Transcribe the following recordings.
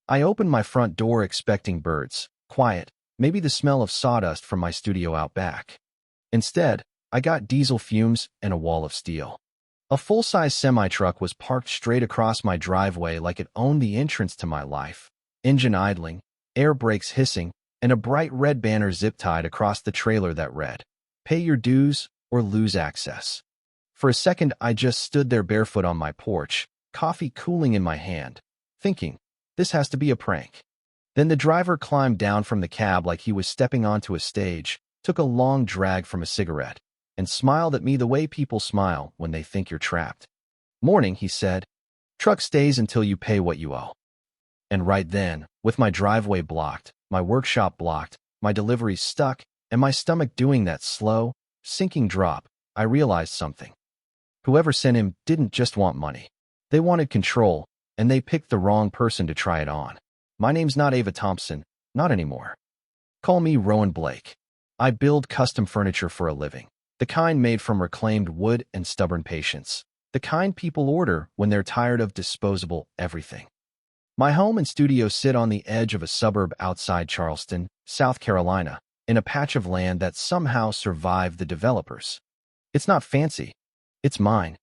I opened my front door expecting birds, quiet, maybe the smell of sawdust from my studio out back. Instead, I got diesel fumes and a wall of steel. A full-size semi-truck was parked straight across my driveway like it owned the entrance to my life. Engine idling, air brakes hissing, and a bright red banner zip-tied across the trailer that read, "Pay your dues or lose access." For a second, I just stood there barefoot on my porch, coffee cooling in my hand, thinking, this has to be a prank. Then the driver climbed down from the cab like he was stepping onto a stage, took a long drag from a cigarette, and smiled at me the way people smile when they think you're trapped. "Morning," he said. "Truck stays until you pay what you owe." And right then, with my driveway blocked, my workshop blocked, my deliveries stuck, and my stomach doing that slow, sinking drop, I realized something. Whoever sent him didn't just want money. They wanted control, and they picked the wrong person to try it on. My name's not Ava Thompson, not anymore. Call me Rowan Blake. I build custom furniture for a living, the kind made from reclaimed wood and stubborn patience, the kind people order when they're tired of disposable everything. My home and studio sit on the edge of a suburb outside Charleston, South Carolina, in a patch of land that somehow survived the developers. It's not fancy. It's mine.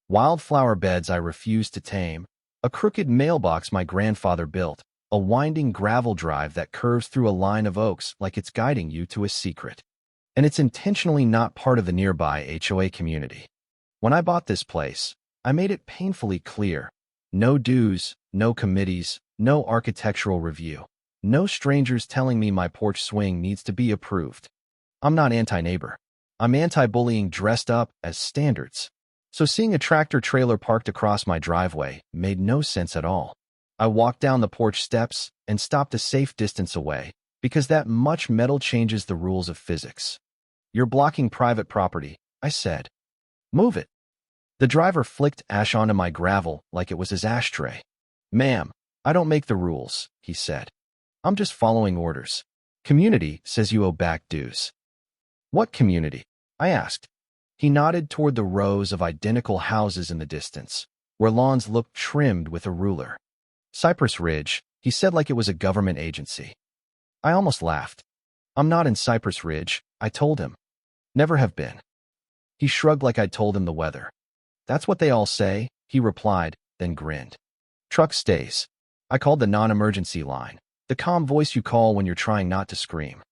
Wildflower beds I refuse to tame, a crooked mailbox my grandfather built, a winding gravel drive that curves through a line of oaks like it's guiding you to a secret. And it's intentionally not part of the nearby HOA community. When I bought this place, I made it painfully clear. No dues, no committees, no architectural review, no strangers telling me my porch swing needs to be approved. I'm not anti-neighbor. I'm anti-bullying dressed up as standards. So seeing a tractor trailer parked across my driveway made no sense at all. I walked down the porch steps and stopped a safe distance away, because that much metal changes the rules of physics. "You're blocking private property," I said. "Move it." The driver flicked ash onto my gravel like it was his ashtray. "Ma'am, I don't make the rules," he said. "I'm just following orders. Community says you owe back dues." "What community?" I asked. He nodded toward the rows of identical houses in the distance, where lawns looked trimmed with a ruler. "Cypress Ridge," he said like it was a government agency. I almost laughed. "I'm not in Cypress Ridge," I told him. "Never have been." He shrugged like I'd told him the weather. "That's what they all say," he replied, then grinned. "Truck stays." I called the non-emergency line, the calm voice you call when you're trying not to scream.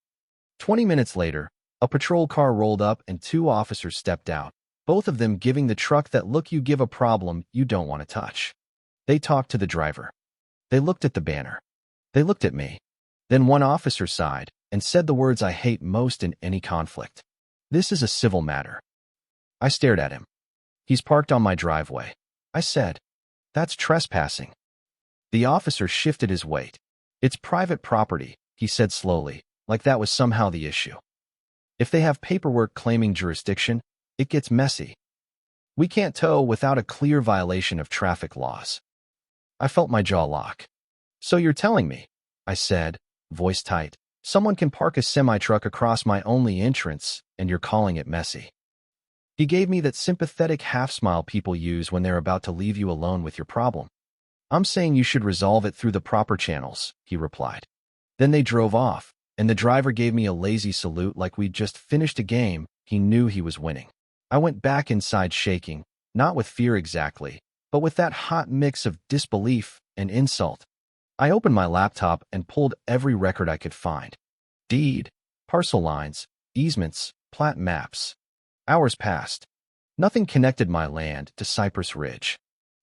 20 minutes later, a patrol car rolled up and 2 officers stepped out, both of them giving the truck that look you give a problem you don't want to touch. They talked to the driver. They looked at the banner. They looked at me. Then one officer sighed and said the words I hate most in any conflict. "This is a civil matter." I stared at him. "He's parked on my driveway," I said. "That's trespassing." The officer shifted his weight. "It's private property," he said slowly, like that was somehow the issue. "If they have paperwork claiming jurisdiction, it gets messy. We can't tow without a clear violation of traffic laws." I felt my jaw lock. "So you're telling me," I said, voice tight, "someone can park a semi-truck across my only entrance, and you're calling it messy?" He gave me that sympathetic half-smile people use when they're about to leave you alone with your problem. "I'm saying you should resolve it through the proper channels," he replied. Then they drove off, and the driver gave me a lazy salute like we'd just finished a game he knew he was winning. I went back inside shaking, not with fear exactly, but with that hot mix of disbelief and insult. I opened my laptop and pulled every record I could find. Deed, parcel lines, easements, plat maps. Hours passed. Nothing connected my land to Cypress Ridge.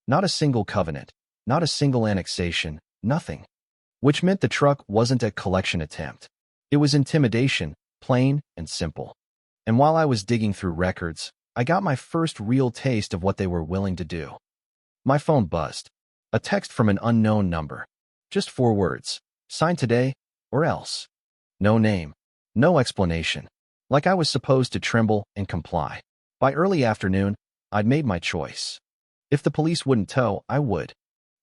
Not a single covenant, not a single annexation, nothing. Which meant the truck wasn't a collection attempt. It was intimidation, plain and simple. And while I was digging through records, I got my first real taste of what they were willing to do. My phone buzzed. A text from an unknown number. Just 4 words. "Sign today, or else." No name. No explanation. Like I was supposed to tremble and comply. By early afternoon, I'd made my choice. If the police wouldn't tow, I would.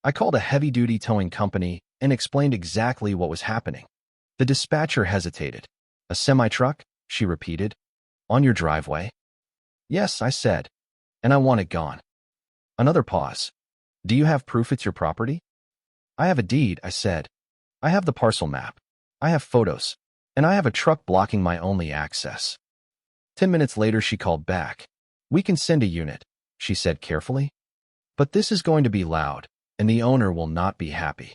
I called a heavy-duty towing company and explained exactly what was happening. The dispatcher hesitated. "A semi-truck?" she repeated. "On your driveway?" "Yes," I said. "And I want it gone." Another pause. "Do you have proof it's your property?" "I have a deed," I said, I have the parcel map. I have photos. And I have a truck blocking my only access. 10 minutes later, she called back. We can send a unit, she said carefully. But this is going to be loud, and the owner will not be happy.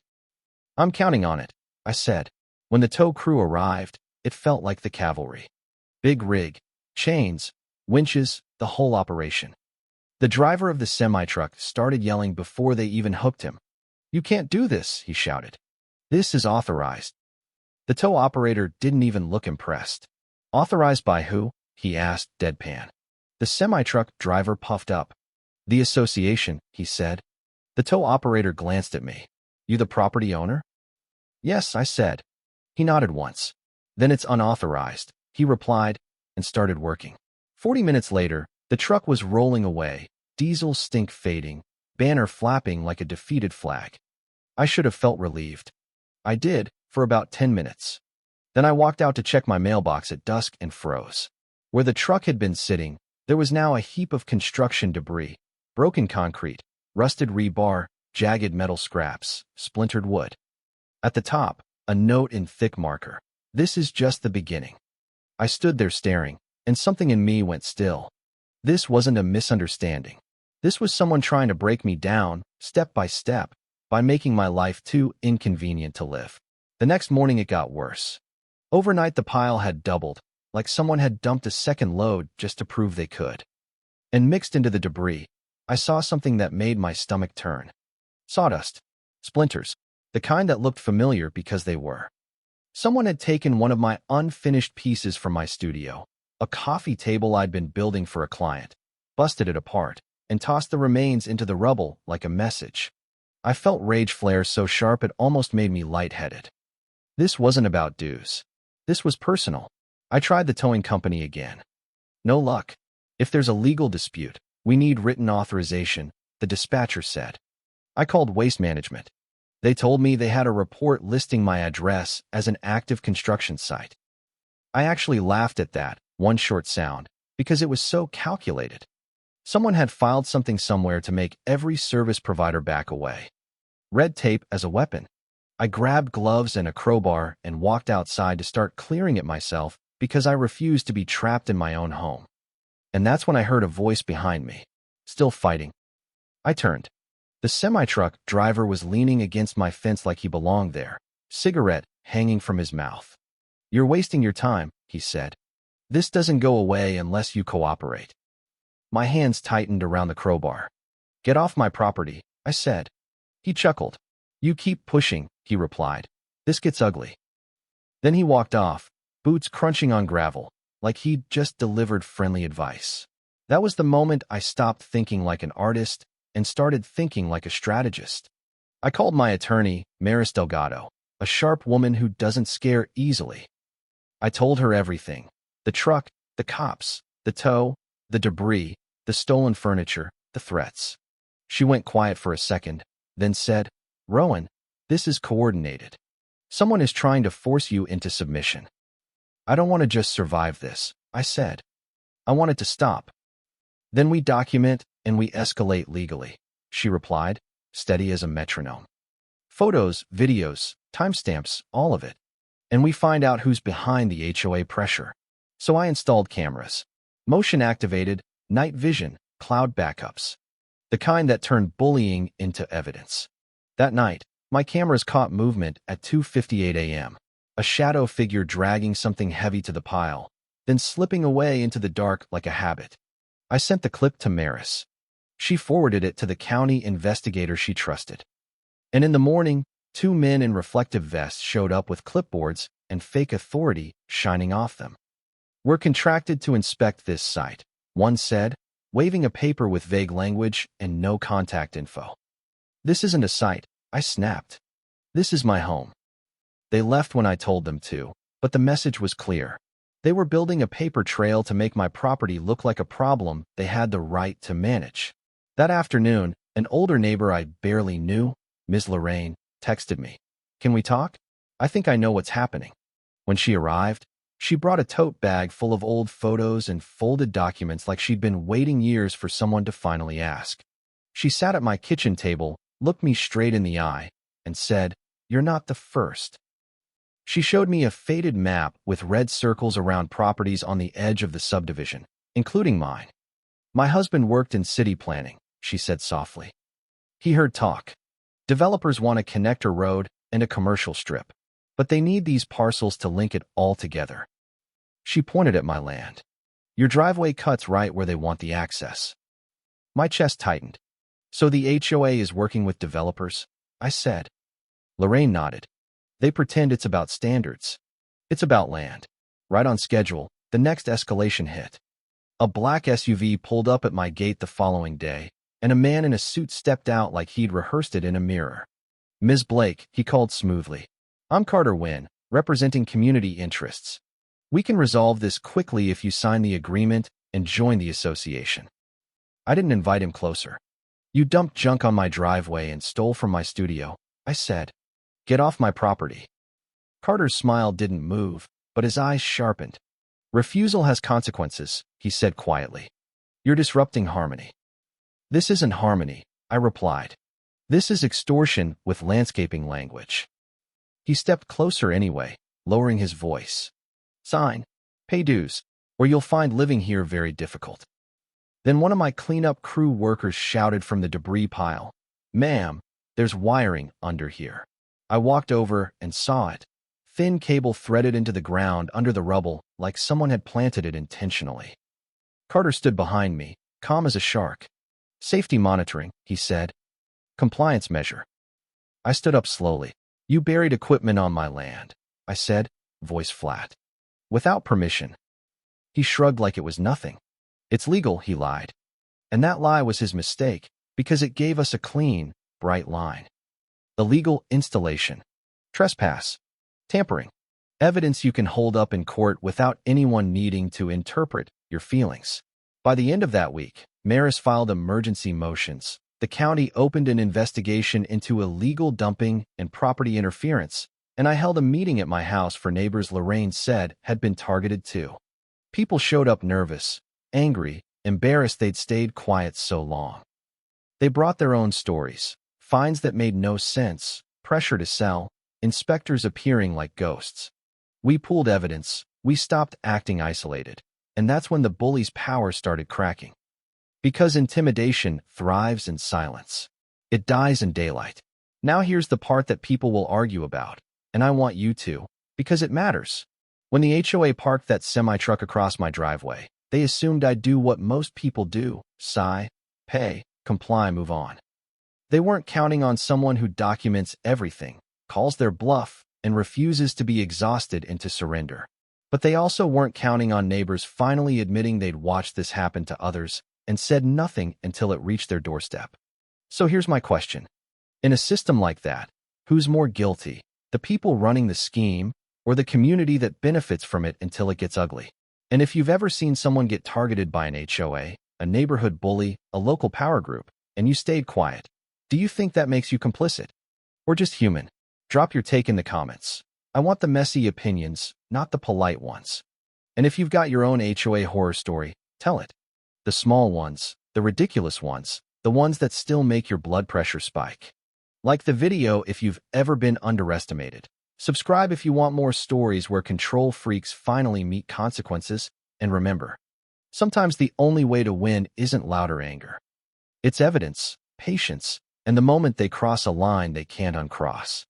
I'm counting on it, I said. When the tow crew arrived, it felt like the cavalry. Big rig, chains, winches, the whole operation. The driver of the semi-truck started yelling before they even hooked him. You can't do this, he shouted. This is authorized. The tow operator didn't even look impressed. Authorized by who? He asked deadpan. The semi-truck driver puffed up. The association, he said. The tow operator glanced at me. You the property owner? Yes, I said. He nodded once. Then it's unauthorized, he replied, and started working. 40 minutes later, the truck was rolling away, diesel stink fading, banner flapping like a defeated flag. I should have felt relieved. I did, for about 10 minutes. Then I walked out to check my mailbox at dusk and froze. Where the truck had been sitting, there was now a heap of construction debris, broken concrete, rusted rebar, jagged metal scraps, splintered wood. At the top, a note in thick marker. This is just the beginning. I stood there staring, and something in me went still. This wasn't a misunderstanding. This was someone trying to break me down, step by step, by making my life too inconvenient to live. The next morning it got worse. Overnight the pile had doubled, like someone had dumped a second load just to prove they could. And mixed into the debris, I saw something that made my stomach turn. Sawdust. Splinters. The kind that looked familiar because they were. Someone had taken one of my unfinished pieces from my studio, a coffee table I'd been building for a client, busted it apart, and tossed the remains into the rubble like a message. I felt rage flare so sharp it almost made me lightheaded. This wasn't about dues. This was personal. I tried the towing company again. No luck. If there's a legal dispute, we need written authorization, the dispatcher said. I called Waste Management. They told me they had a report listing my address as an active construction site. I actually laughed at that, one short sound, because it was so calculated. Someone had filed something somewhere to make every service provider back away. Red tape as a weapon. I grabbed gloves and a crowbar and walked outside to start clearing it myself because I refused to be trapped in my own home. And that's when I heard a voice behind me, still fighting. I turned. The semi-truck driver was leaning against my fence like he belonged there, cigarette hanging from his mouth. You're wasting your time, he said. This doesn't go away unless you cooperate. My hands tightened around the crowbar. Get off my property, I said. He chuckled. You keep pushing, he replied. This gets ugly. Then he walked off, boots crunching on gravel, like he'd just delivered friendly advice. That was the moment I stopped thinking like an artist and started thinking like a strategist. I called my attorney, Maris Delgado, a sharp woman who doesn't scare easily. I told her everything. The truck, the cops, the tow, the debris, the stolen furniture, the threats. She went quiet for a second, then said, Rowan, this is coordinated. Someone is trying to force you into submission. I don't want to just survive this, I said. I want it to stop. Then we document and we escalate legally, she replied, steady as a metronome. Photos, videos, timestamps, all of it. And we find out who's behind the HOA pressure. So I installed cameras. Motion activated, night vision, cloud backups. The kind that turned bullying into evidence. That night, my cameras caught movement at 2:58 a.m. A shadow figure dragging something heavy to the pile, then slipping away into the dark like a habit. I sent the clip to Maris. She forwarded it to the county investigator she trusted. And in the morning, 2 men in reflective vests showed up with clipboards and fake authority shining off them. We're contracted to inspect this site, one said, waving a paper with vague language and no contact info. This isn't a site, I snapped. This is my home. They left when I told them to, but the message was clear. They were building a paper trail to make my property look like a problem they had the right to manage. That afternoon, an older neighbor I barely knew, Ms. Lorraine, texted me. Can we talk? I think I know what's happening. When she arrived, she brought a tote bag full of old photos and folded documents like she'd been waiting years for someone to finally ask. She sat at my kitchen table, looked me straight in the eye, and said, you're not the first. She showed me a faded map with red circles around properties on the edge of the subdivision, including mine. My husband worked in city planning, she said softly. He heard talk. Developers want a connector road and a commercial strip, but they need these parcels to link it all together. She pointed at my land. Your driveway cuts right where they want the access. My chest tightened. So the HOA is working with developers? I said. Lorraine nodded. They pretend it's about standards. It's about land. Right on schedule, the next escalation hit. A black SUV pulled up at my gate the following day, and a man in a suit stepped out like he'd rehearsed it in a mirror. Ms. Blake, he called smoothly. I'm Carter Wynn, representing community interests. We can resolve this quickly if you sign the agreement and join the association. I didn't invite him closer. You dumped junk on my driveway and stole from my studio, I said. Get off my property. Carter's smile didn't move, but his eyes sharpened. Refusal has consequences, he said quietly. You're disrupting harmony. This isn't harmony, I replied. This is extortion with landscaping language. He stepped closer anyway, lowering his voice. Sign, pay dues, or you'll find living here very difficult. Then one of my cleanup crew workers shouted from the debris pile, Ma'am, there's wiring under here. I walked over and saw it. Thin cable threaded into the ground under the rubble like someone had planted it intentionally. Carter stood behind me, calm as a shark. Safety monitoring, he said. Compliance measure. I stood up slowly. You buried equipment on my land, I said, voice flat. Without permission. He shrugged like it was nothing. It's legal, he lied. And that lie was his mistake, because it gave us a clean, bright line. Illegal installation. Trespass. Tampering. Evidence you can hold up in court without anyone needing to interpret your feelings. By the end of that week, Maris filed emergency motions. The county opened an investigation into illegal dumping and property interference, and I held a meeting at my house for neighbors Lorraine said had been targeted too. People showed up nervous, angry, embarrassed they'd stayed quiet so long. They brought their own stories, fines that made no sense, pressure to sell, inspectors appearing like ghosts. We pooled evidence, we stopped acting isolated, and that's when the bully's power started cracking. Because intimidation thrives in silence. It dies in daylight. Now here's the part that people will argue about, and I want you to, because it matters. When the HOA parked that semi-truck across my driveway, they assumed I'd do what most people do, sigh, pay, comply, move on. They weren't counting on someone who documents everything, calls their bluff, and refuses to be exhausted into surrender. But they also weren't counting on neighbors finally admitting they'd watched this happen to others and said nothing until it reached their doorstep. So here's my question. In a system like that, who's more guilty, the people running the scheme or the community that benefits from it until it gets ugly? And if you've ever seen someone get targeted by an HOA, a neighborhood bully, a local power group, and you stayed quiet, do you think that makes you complicit? Or just human? Drop your take in the comments. I want the messy opinions, not the polite ones. And if you've got your own HOA horror story, tell it. The small ones, the ridiculous ones, the ones that still make your blood pressure spike. Like the video if you've ever been underestimated. Subscribe if you want more stories where control freaks finally meet consequences. And remember, sometimes the only way to win isn't louder anger. It's evidence, patience, and the moment they cross a line they can't uncross.